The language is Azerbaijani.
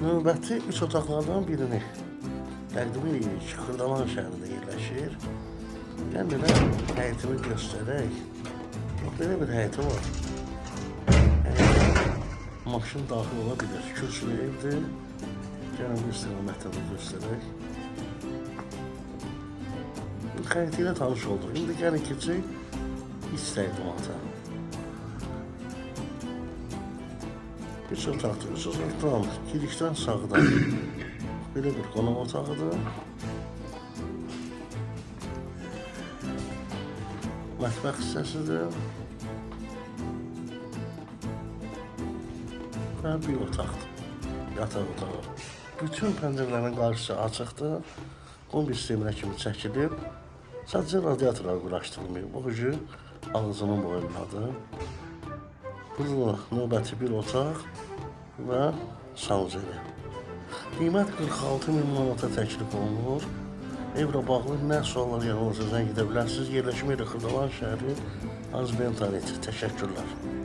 Növbəti 3 otaqlardan birini təqdim edirik. Xırdalan şəhərində yerləşir. Gəlin elə həyətini göstərək. Bax, belə bir həyəti var. Maşın daxil ola bilir. Kürsülü evdir. Gəlin bir istiqamətini göstərək. Həyəti ilə tanış olduq. İndi gəlin keçək iç təqdimata. Üç otaqdır. Üç otaqdan girişdən sağdan belə bir qonaq otağıdır. Mətbəx hissəsidir. Və bir otaqdır. Yataq otağı. Bütün pəncərələrin qarşısı açıqdır. Kombi sisteminə kimi çəkilib. Sadəcə radiatorlar quraşdırılmıyor. Bu gücü ağzının boyundadır. Burada növbəti bir otaq və sanuceli. Qiymət 46.000 manata təklif olunur. Evlə bağlı nə suallar yanınıza zəng edə bilərsiniz. Yerləşmə ilə Xırdalan şəhəri Azbentaneti. Təşəkkürlər.